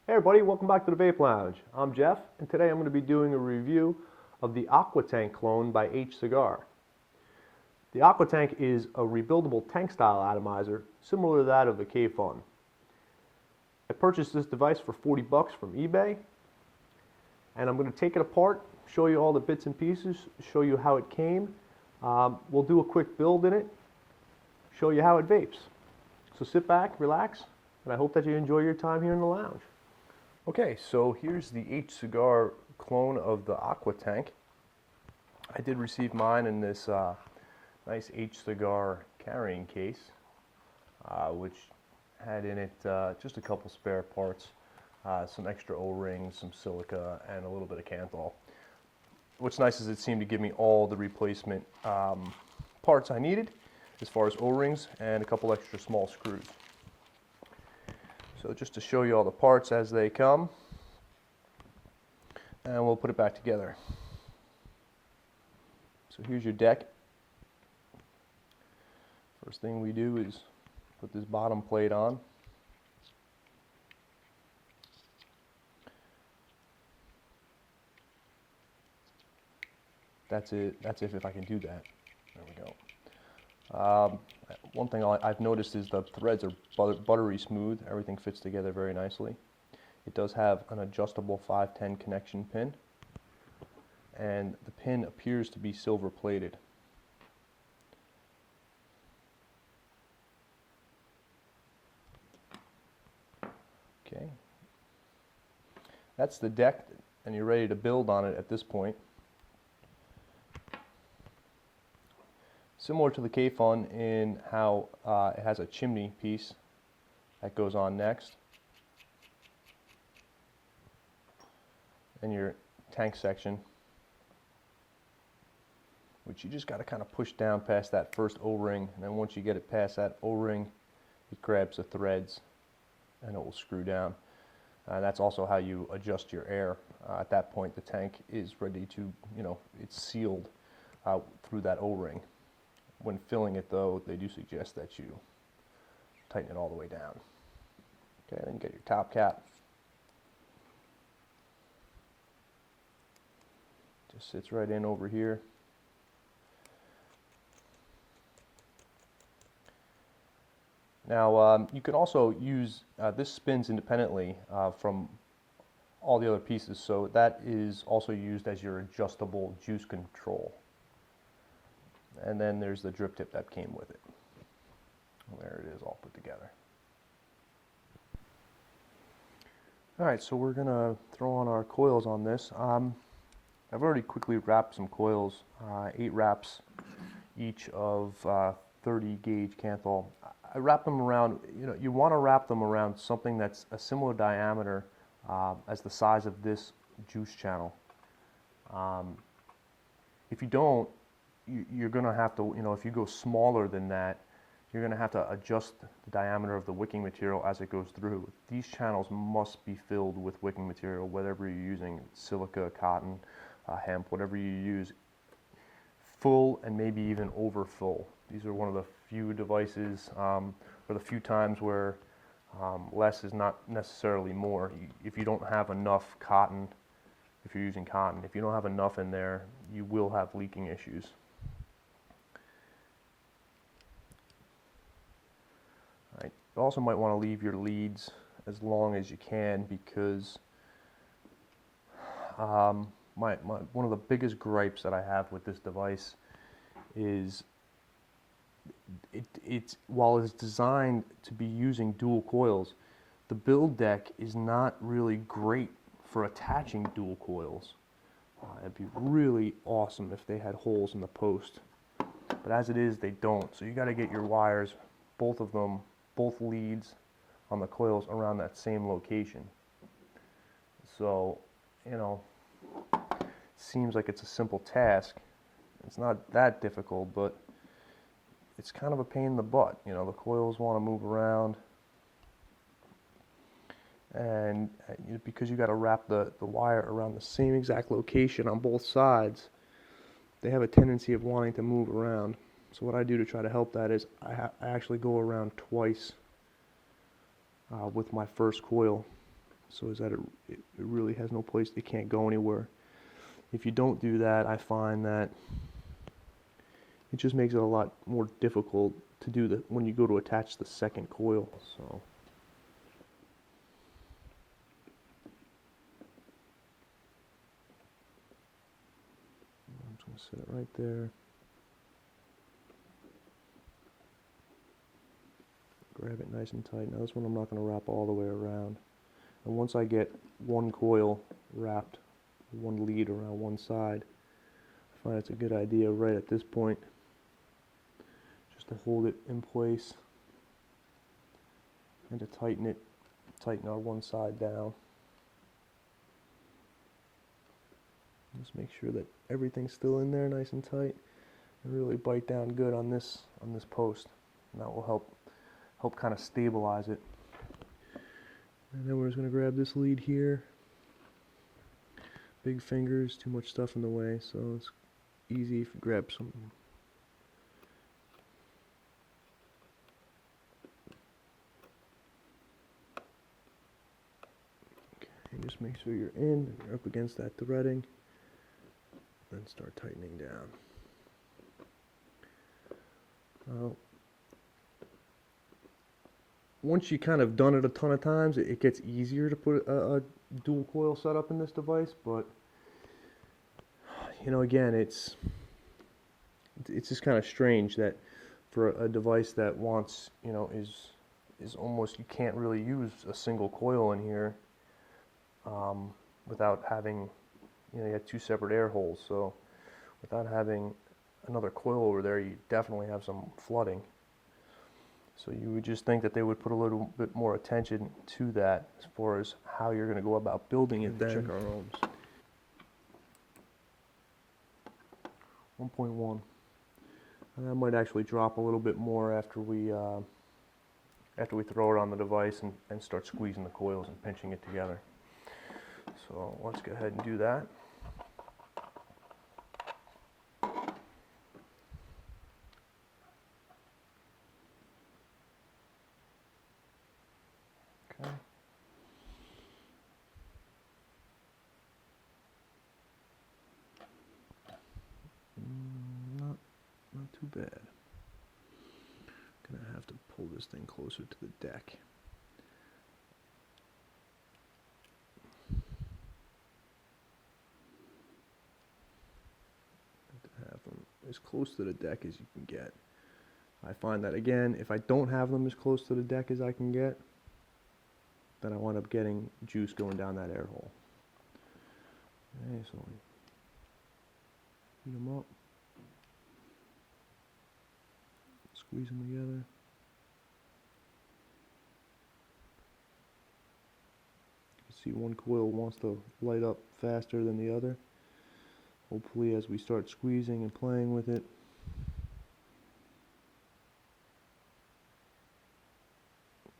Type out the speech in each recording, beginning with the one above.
Hey everybody, welcome back to the Vape Lounge. I'm Jeff, and today I'm going to be doing a review of the Aqua Tank clone by Hcigar. The Aqua Tank is a rebuildable tank-style atomizer, similar to that of the K-Fun. I purchased this device for 40 bucks from eBay, and I'm going to take it apart, show you all the bits and pieces, show you how it came. We'll do a quick build in it, show you how it vapes. So sit back, relax, and I hope that you enjoy your time here in the lounge. Okay, so here's the Hcigar clone of the Aqua Tank. I did receive mine in this nice Hcigar carrying case, which had in it just a couple spare parts, some extra O-rings, some silica, and a little bit of Kanthal. What's nice is it seemed to give me all the replacement parts I needed, as far as O-rings and a couple extra small screws. So just to show you all the parts as they come, and we'll put it back together. So here's your deck. First thing we do is put this bottom plate on. That's it. That's if I can do that. There we go. One thing I've noticed is the threads are buttery smooth. Everything fits together very nicely. It does have an adjustable 510 connection pin, and the pin appears to be silver plated. Okay, that's the deck, and you're ready to build on it at this point. Similar to the K-Fun in how it has a chimney piece that goes on next, and your tank section, which you just got to kind of push down past that first O-ring, and then once you get it past that O-ring, it grabs the threads and it will screw down. That's also how you adjust your air. At that point, the tank is ready to, it's sealed through that O-ring. When filling it, though, they do suggest that you tighten it all the way down. Okay, then you get your top cap. Just sits right in over here. Now, you can also use, this spins independently from all the other pieces, so that is also used as your adjustable juice control. And then there's the drip tip that came with it. There it is, all put together. Alright, so we're going to throw on our coils on this. I've already quickly wrapped some coils, 8 wraps each of 30 gauge Kanthal. I wrap them around, you want to wrap them around something that's a similar diameter as the size of this juice channel. If you don't, you're going to have to, if you go smaller than that, you're going to have to adjust the diameter of the wicking material as it goes through. These channels must be filled with wicking material, whatever you're using, silica, cotton, hemp, whatever you use, full and maybe even over full. These are one of the few devices, or the few times where less is not necessarily more. If you don't have enough cotton, if you're using cotton, if you don't have enough in there, you will have leaking issues. Right. You also might want to leave your leads as long as you can, because one of the biggest gripes that I have with this device is while it's designed to be using dual coils, the build deck is not really great for attaching dual coils. It'd be really awesome if they had holes in the post, but as it is, they don't. So you got to get your wires, both of them, both leads on the coils around that same location. So, seems like it's a simple task. It's not that difficult, but it's kind of a pain in the butt. The coils want to move around, and because you got to wrap the wire around the same exact location on both sides, they have a tendency of wanting to move around. So what I do to try to help that is I actually go around twice with my first coil, so is that it really has no place, it can't go anywhere. If you don't do that, I find that it just makes it a lot more difficult to do when you go to attach the second coil. So I'm just going to set it right there. Grab it nice and tight. Now this one I'm not going to wrap all the way around. And once I get one coil wrapped, one lead around one side, I find it's a good idea right at this point just to hold it in place and to tighten our one side down. Just make sure that everything's still in there nice and tight, and really bite down good on this post, and that will help kind of stabilize it. And then we're just going to grab this lead here. Big fingers, too much stuff in the way, so it's easy if you grab some. Okay, and just make sure you're in, you're up against that threading, and start tightening down. Once you kind of done it a ton of times, it gets easier to put a dual coil setup in this device, but you know, again, it's just kind of strange that for a device that wants, you know, is almost, you can't really use a single coil in here without having, you know, you have two separate air holes, so without having another coil over there, you definitely have some flooding. So you would just think that they would put a little bit more attention to that as far as how you're going to go about building it. Then check our ohms. 1.1. That might actually drop a little bit more after we throw it on the device and start squeezing the coils and pinching it together. So let's go ahead and do that. Okay. Not too bad. Gonna have to pull this thing closer to the deck. Have them as close to the deck as you can get. I find that, again, if I don't have them as close to the deck as I can get, then I wind up getting juice going down that air hole. Okay, so we heat them up, squeeze them together. You can see one coil wants to light up faster than the other. Hopefully, as we start squeezing and playing with it,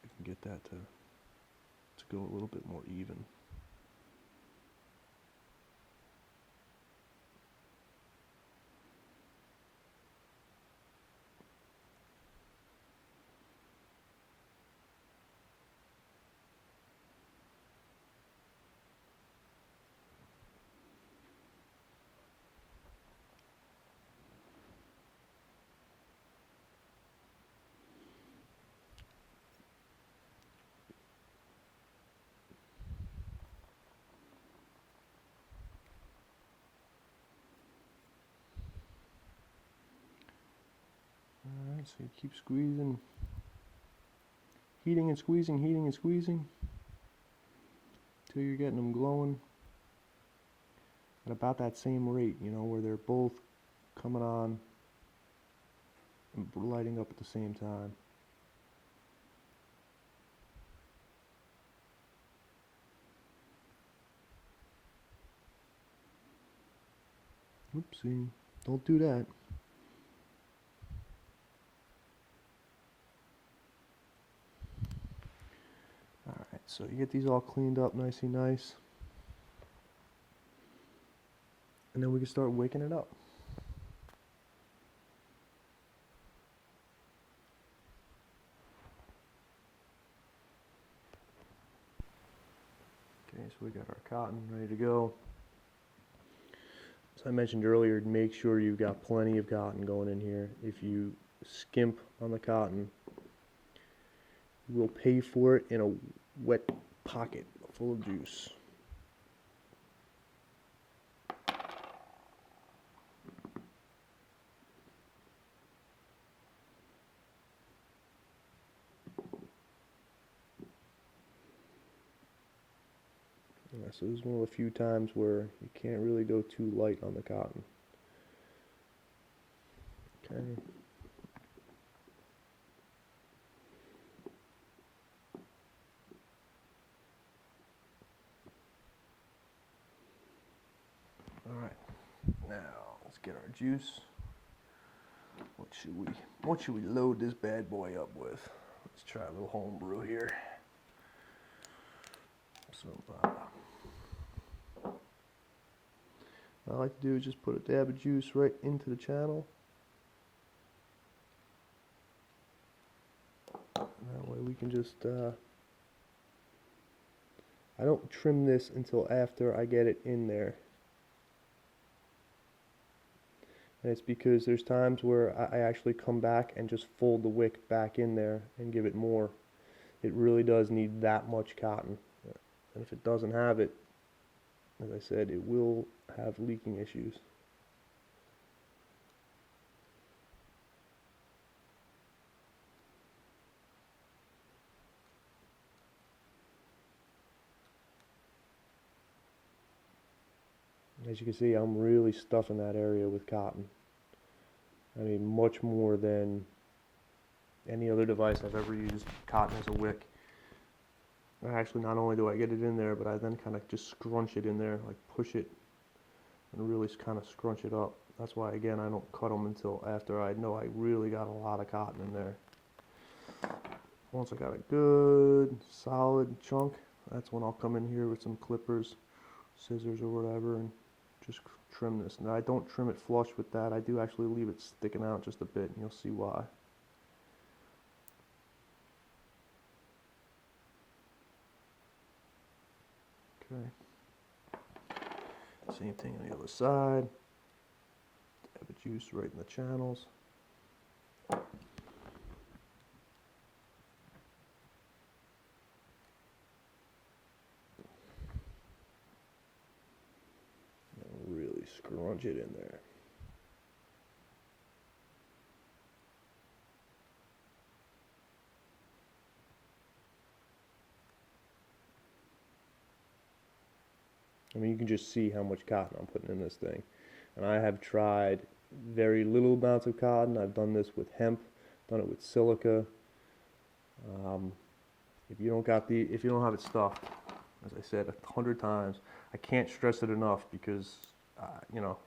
we can get that to go a little bit more even. Alright, so you keep squeezing, heating and squeezing, until you're getting them glowing at about that same rate, you know, where they're both coming on and lighting up at the same time. Oopsie, don't do that. Alright, so you get these all cleaned up nicey nice. And then we can start waking it up. Okay, so we got our cotton ready to go. As I mentioned earlier, make sure you've got plenty of cotton going in here. If you skimp on the cotton, you will pay for it in a wet pocket full of juice. Yeah, so this is one of the few times where you can't really go too light on the cotton. Okay. All right. Now let's get our juice. What should we load this bad boy up with? Let's try a little home brew here. Some what I like to do is just put a dab of juice right into the channel. And that way we can just, I don't trim this until after I get it in there. And it's because there's times where I actually come back and just fold the wick back in there and give it more. It really does need that much cotton. And if it doesn't have it, as I said, it will have leaking issues. As you can see, I'm really stuffing that area with cotton. I mean, much more than any other device I've ever used cotton as a wick. Actually, not only do I get it in there, but I then kind of just scrunch it in there, like push it and really kind of scrunch it up. That's why, again, I don't cut them until after I know I really got a lot of cotton in there. Once I got a good solid chunk, that's when I'll come in here with some clippers, scissors or whatever, and just trim this. Now I don't trim it flush with that. I do actually leave it sticking out just a bit, and you'll see why. Okay. Same thing on the other side. Dab of juice right in the channels. Really scrunch it in there. I mean, you can just see how much cotton I'm putting in this thing. And I have tried very little amounts of cotton. I've done this with hemp, done it with silica. If you don't have it stuffed, as I said 100 times, I can't stress it enough because, you know,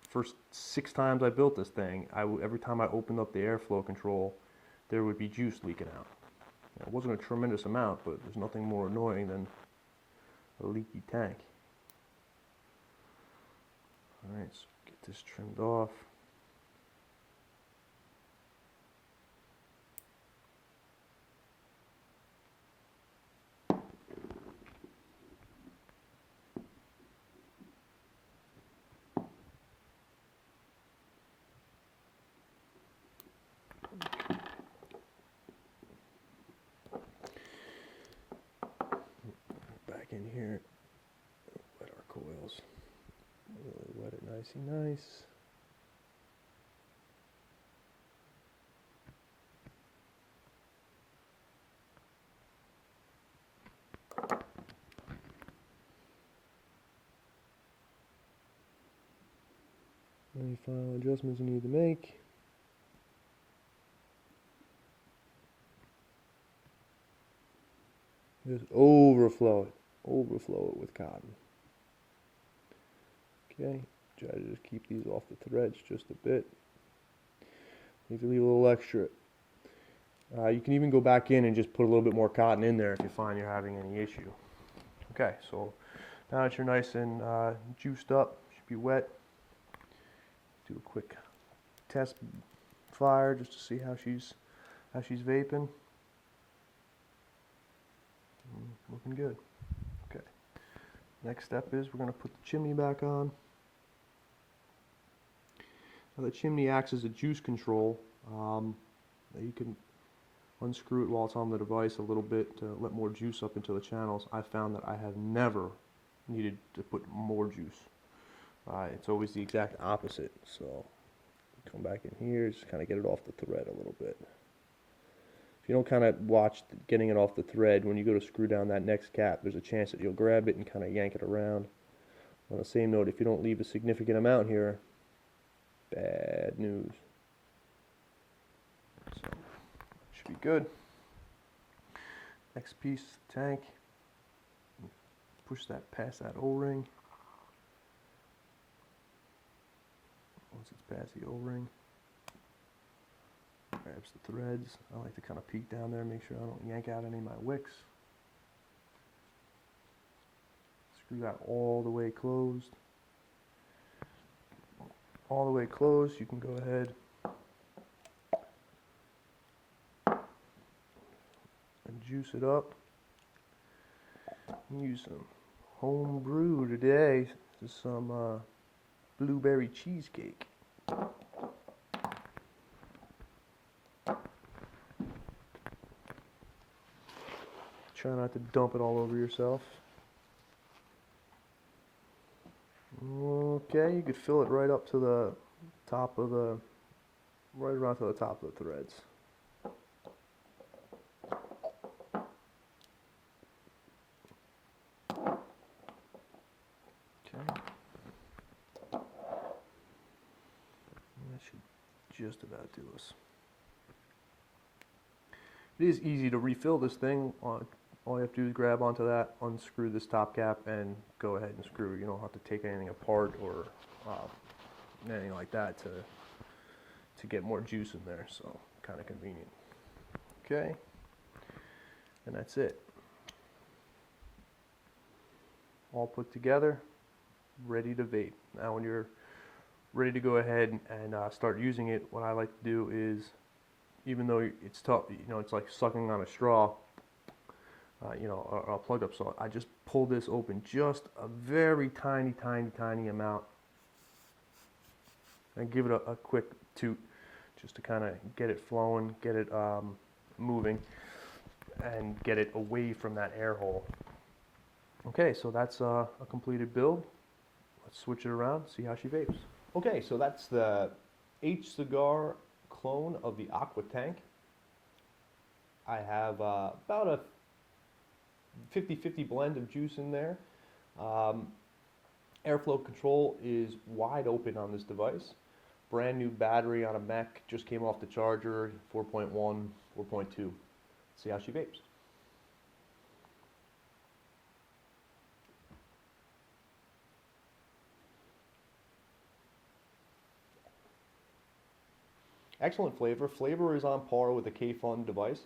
first 6 times I built this thing, every time I opened up the airflow control, there would be juice leaking out. You know, it wasn't a tremendous amount, but there's nothing more annoying than a leaky tank. Alright, so get this trimmed off. Back in here, wet our coils. Really wet it nicey nice. Any final adjustments you need to make? Just overflow it with cotton. Okay, try to just keep these off the threads just a bit. If you leave a little extra, you can even go back in and just put a little bit more cotton in there if you find you're having any issue. Okay, so now that you're nice and juiced up, should be wet. Do a quick test fire just to see how she's vaping. Looking good. Okay. Next step is we're going to put the chimney back on. Now the chimney acts as a juice control. You can unscrew it while it's on the device a little bit to let more juice up into the channels. I found that I have never needed to put more juice. It's always the exact opposite. So come back in here, just kind of get it off the thread a little bit. If you don't kind of watch getting it off the thread, when you go to screw down that next cap, there's a chance that you'll grab it and kind of yank it around. On the same note, if you don't leave a significant amount here, bad news. So, should be good. Next piece, tank. Push that past that O-ring. Once it's past the O-ring, grabs the threads. I like to kind of peek down there, make sure I don't yank out any of my wicks. Screw that all the way closed. All the way closed, you can go ahead and juice it up. Use some home brew today. This is some blueberry cheesecake. Try not to dump it all over yourself. Okay, you could fill it right up to the top of the, right around to the top of the threads. Okay. That should just about do us. It is easy to refill this thing. All you have to do is grab onto that, unscrew this top cap, and go ahead and screw. You don't have to take anything apart or anything like that to get more juice in there. So kind of convenient. Okay, and that's it. All put together, ready to vape. Now when you're ready to go ahead and start using it, what I like to do is, even though it's tough, you know, it's like sucking on a straw, you know, or a plug up saw, I just pull this open just a very tiny amount and give it a quick toot just to kind of get it flowing, get it moving, and get it away from that air hole. Okay, so that's a completed build. Let's switch it around, see how she vapes. Okay, so that's the Hcigar clone of the Aqua Tank. I have about a 50-50 blend of juice in there. Airflow control is wide open on this device. Brand new battery on a mech, just came off the charger, 4.1, 4.2. See how she vapes. Excellent flavor. Flavor is on par with the K-Fun device.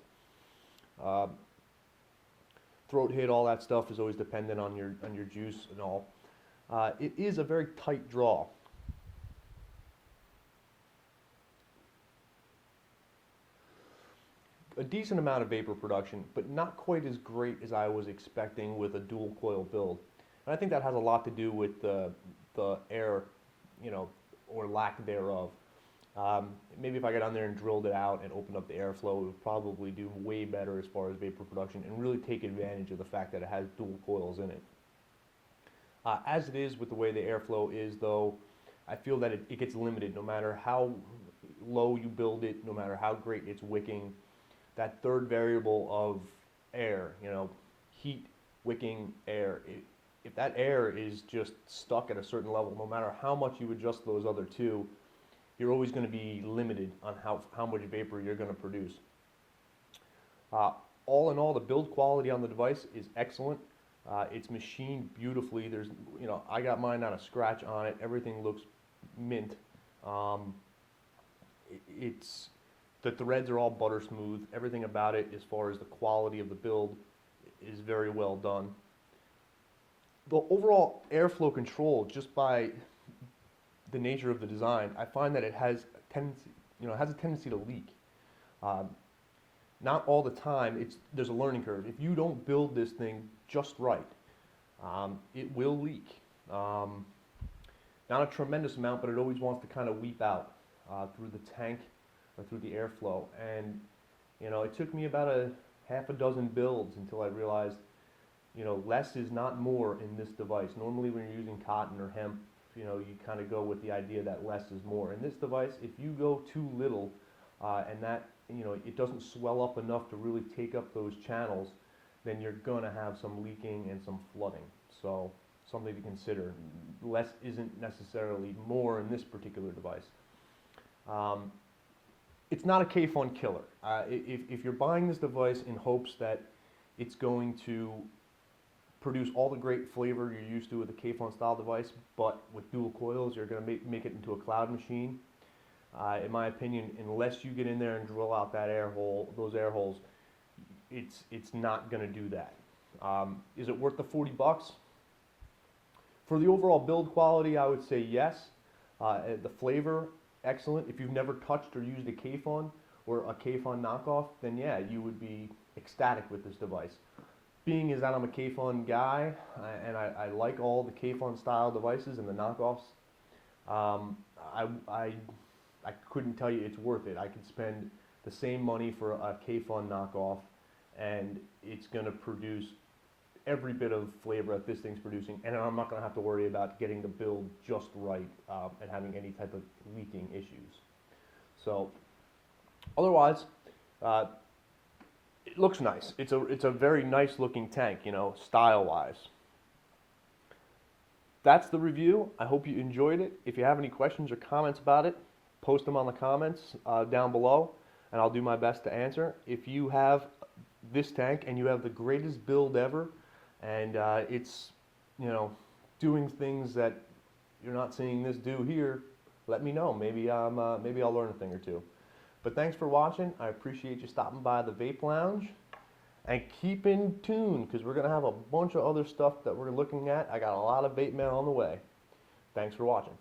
Throat hit, all that stuff is always dependent on your juice and all. It is a very tight draw. A decent amount of vapor production, but not quite as great as I was expecting with a dual coil build. And I think that has a lot to do with the air, you know, or lack thereof. Maybe if I got on there and drilled it out and opened up the airflow, it would probably do way better as far as vapor production and really take advantage of the fact that it has dual coils in it. As it is with the way the airflow is, though, I feel that it gets limited no matter how low you build it, no matter how great it's wicking. That third variable of air, you know, heat, wicking, air, if that air is just stuck at a certain level, no matter how much you adjust those other two, you're always going to be limited on how much vapor you're going to produce. All in all, the build quality on the device is excellent. It's machined beautifully. There's, you know, I got mine not a scratch on it. Everything looks mint. The threads are all butter smooth. Everything about it, as far as the quality of the build, is very well done. The overall airflow control, just by the nature of the design, I find that it has a tendency to leak. Not all the time. There's a learning curve. If you don't build this thing just right, it will leak. Not a tremendous amount, but it always wants to kind of weep out through the tank or through the airflow. And it took me about a half a dozen builds until I realized, less is not more in this device. Normally when you're using cotton or hemp, you kind of go with the idea that less is more. In this device, if you go too little and that, it doesn't swell up enough to really take up those channels, then you're going to have some leaking and some flooding. So something to consider. Less isn't necessarily more in this particular device. It's not a K-Fun killer. If you're buying this device in hopes that it's going to produce all the great flavor you're used to with a K-Fun style device, but with dual coils, you're going to make it into a cloud machine. In my opinion, unless you get in there and drill out that air hole, those air holes, it's not going to do that. Is it worth the $40? For the overall build quality, I would say yes. The flavor, excellent. If you've never touched or used a K-Fun or a K-Fun knockoff, then yeah, you would be ecstatic with this device. Being is that I'm a K-Fun guy, and I like all the K-Fun style devices and the knockoffs, I couldn't tell you it's worth it. I could spend the same money for a K-Fun knockoff, and it's going to produce every bit of flavor that this thing's producing, and I'm not going to have to worry about getting the build just right and having any type of leaking issues. So, otherwise, it looks nice. It's a very nice looking tank, style-wise. That's the review. I hope you enjoyed it. If you have any questions or comments about it, post them on the comments down below, and I'll do my best to answer. If you have this tank and you have the greatest build ever, and it's doing things that you're not seeing this do here, let me know. Maybe I'll learn a thing or two. But thanks for watching. I appreciate you stopping by the Vape Lounge, and keep in tune because we're gonna have a bunch of other stuff that we're looking at. I got a lot of vape mail on the way. Thanks for watching.